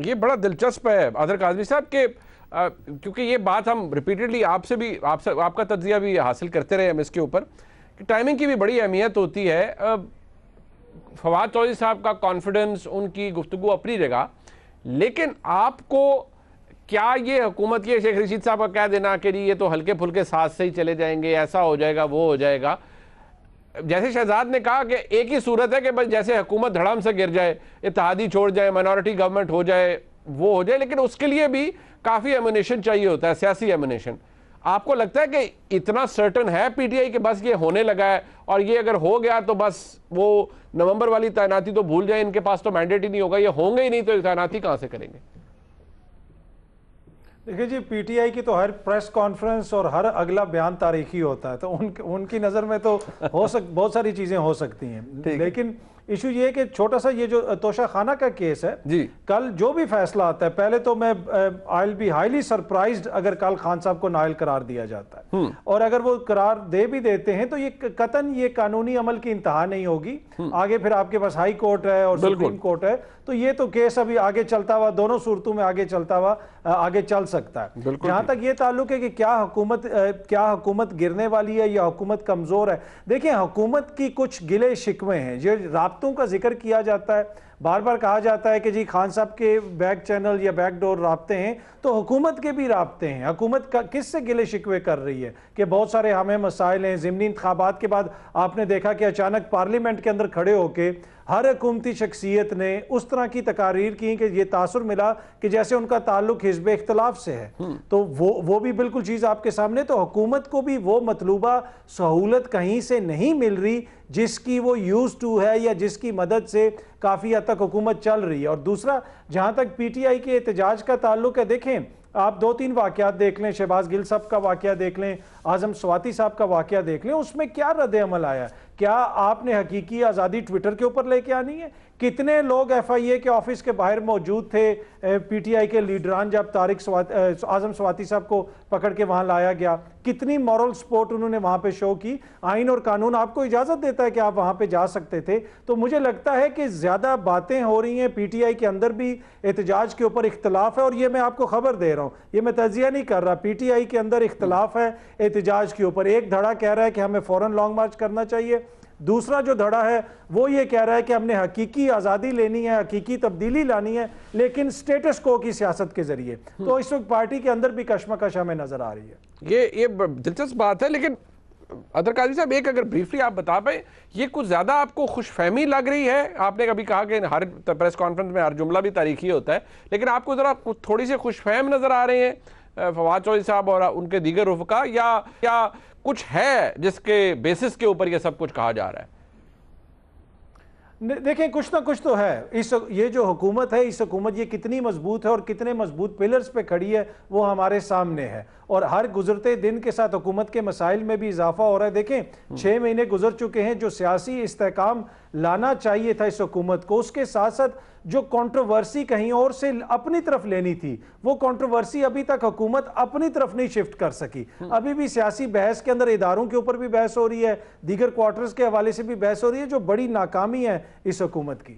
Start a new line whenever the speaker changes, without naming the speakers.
یہ بڑا دلچسپ ہے عادل قادری صاحب کہ کیونکہ یہ بات ہم ریپیٹڈلی آپ سے بھی آپ کا تجزیہ بھی حاصل کرتے رہے ہم اس کے اوپر کہ ٹائمنگ کی بھی بڑی اہمیت ہوتی ہے. فواد چودھری صاحب کا کانفیڈنس، ان کی گفتگو اپنی جگہ، لیکن آپ کو کیا یہ حکومت یہ شیخ رشید صاحب کا کہہ دینا کہ یہ تو ہلکے پھلکے ساتھ سے ہی چلے جائیں گے، ایسا ہو جائے گا وہ ہو جائے گا، جیسے شہزاد نے کہا کہ ایک ہی صورت ہے کہ بس جیسے حکومت دھڑام سے گر جائے، اتحادی چھوڑ جائے، مائنورٹی گورنمنٹ ہو جائے، وہ ہو جائے، لیکن اس کے لیے بھی کافی ایمونیشن چاہیے ہوتا ہے، سیاسی ایمونیشن. آپ کو لگتا ہے کہ اتنا سرٹن ہے پی ٹی آئی کہ بس یہ ہونے لگا ہے اور یہ اگر ہو گیا تو بس وہ نومبر والی تعیناتی تو بھول جائیں، ان کے پاس تو مینڈیٹ ہی نہیں ہوگا، یہ ہوں گے ہی نہیں تو تعیناتی کہاں سے کریں گے؟
دیکھیں جی، پی ٹی آئی کی تو ہر پریس کانفرنس اور ہر اگلا بیان تاریخی ہوتا ہے، تو ان کی نظر میں تو بہت ساری چیزیں ہو سکتی ہیں، لیکن ایشو یہ ہے کہ چھوٹا سا یہ جو توشہ خانہ کا کیس ہے، کل جو بھی فیصلہ آتا ہے، پہلے تو میں I'll be highly surprised اگر کل خان صاحب کو نائل قرار دیا جاتا ہے، اور اگر وہ قرار دے بھی دیتے ہیں تو یہ قطعاً یہ قانونی عمل کی انتہا نہیں ہوگی. آگے پھر آپ کے پاس ہائی کورٹ ہے اور سپریم کورٹ ہے، تو یہ تو کیس ابھی آگے چلتا ہوا، دونوں صورتوں میں آگے چلتا ہوا آگے چل سکتا ہے. جہاں تک یہ تعلق ہے کہ کیا حکومت گرنے والی ہے یا حکومت کمزور ہے، دیکھیں حکومت کی کچھ گلے شکوے ہیں، یہ رابطوں کا ذکر کیا جاتا ہے، بار بار کہا جاتا ہے کہ جی خان صاحب کے بیک چینل یا بیک ڈور رابطے ہیں، تو حکومت کے بھی رابطے ہیں. حکومت کس سے گلے شکوے کر رہی ہے کہ بہت سارے ہمیں مسائل ہیں. ضمنی انتخابات کے بعد آپ نے دیکھا کہ اچانک پارلیمنٹ کے اندر کھڑے ہو کے ہر حکومتی شخصیت نے اس طرح کی تقاریر کی کہ یہ تاثر ملا کہ جیسے ان کا تعلق حزب اختلاف سے ہے، تو وہ بھی بالکل چیز آپ کے سامنے. تو حکومت کو بھی وہ مطلوبہ سہولت کہیں سے نہیں مل رہی جس کی وہ یوز ٹو ہے یا جس کی مدد سے کافی حد تک حکومت چل رہی ہے. اور دوسرا، جہاں تک پی ٹی آئی کے احتجاج کا تعلق ہے، دیکھیں آپ 2-3 واقعات دیکھ لیں، شہباز گل صاحب کا واقعہ دیکھ لیں، اعظم سواتی صاحب کا واقعہ دیکھ لیں، اس میں کیا رد عمل آیا ہے؟ کیا آپ نے حقیقی آزادی ٹویٹر کے اوپر لے کے آنی ہے؟ کتنے لوگ ایف آئی اے کے آفس کے باہر موجود تھے پی ٹی آئی کے لیڈران جب اعظم سواتی صاحب کو پکڑ کے وہاں لایا گیا؟ کتنی مورل سپورٹ انہوں نے وہاں پہ شو کی؟ آئین اور قانون آپ کو اجازت دیتا ہے کہ آپ وہاں پہ جا سکتے تھے. تو مجھے لگتا ہے کہ زیادہ باتیں ہو رہی ہیں، پی ٹی آئی کے اندر بھی احتجاج کے اوپر اختلاف ہے، اور یہ میں آپ کو خبر دے رہا ہوں، یہ میں تجزیہ نہیں کر رہا، پی ٹی آئی کے اندر اختلاف ہے احتجاج کے اوپر. ایک دھڑا کہہ رہا ہے کہ ہمیں فوراً لانگ مارچ کرنا چاہیے، دوسرا جو دھڑا ہے وہ یہ کہہ رہا ہے کہ ہم نے حقیقی آزادی لینی ہے، حقیقی تبدیلی لانی ہے، لیکن سٹیٹس کو کی سیاست کے ذریعے. تو اس وقت پارٹی کے اندر بھی کشمکش ہمیں نظر آ رہی ہے.
یہ دلچسپ بات ہے، لیکن عادل قادری صاحب ایک اگر بریفلی آپ بتا پائیں، یہ کچھ زیادہ آپ کو خوش فہمی لگ رہی ہے؟ آپ نے کبھی کہا کہ ہر پریس کانفرنس میں ہر جملہ بھی تاریخی ہوتا ہے، لیکن آپ کو ذرا تھوڑی سی خوش فہم نظر آ رہے ہیں فواد چودھری صاحب اور ان کے دیگر رفقا، یا کچھ ہے جس کے بیسس کے اوپر یہ سب کچھ کہا جا رہا ہے؟
دیکھیں کچھ نہ کچھ تو ہے. یہ جو حکومت ہے، اس حکومت یہ کتنی مضبوط ہے اور کتنے مضبوط پلرز پہ کھڑی ہے وہ ہمارے سامنے ہے، اور ہر گزرتے دن کے ساتھ حکومت کے مسائل میں بھی اضافہ ہو رہا ہے. دیکھیں 6 مہینے گزر چکے ہیں، جو سیاسی استحکام لانا چاہیے تھا اس حکومت کو، اس کے ساتھ ساتھ جو کنٹروورسی کہیں اور سے اپنی طرف لینی تھی، وہ کنٹروورسی ابھی تک حکومت اپنی طرف نہیں شفٹ کر سکی. ابھی بھی سیاسی بحث کے اندر اداروں کے اوپر بھی بحث ہو رہی ہے، دیگر کوارٹرز کے حوالے سے بھی بحث ہو رہی ہے، جو بڑی ناکامی ہے اس حکومت کی.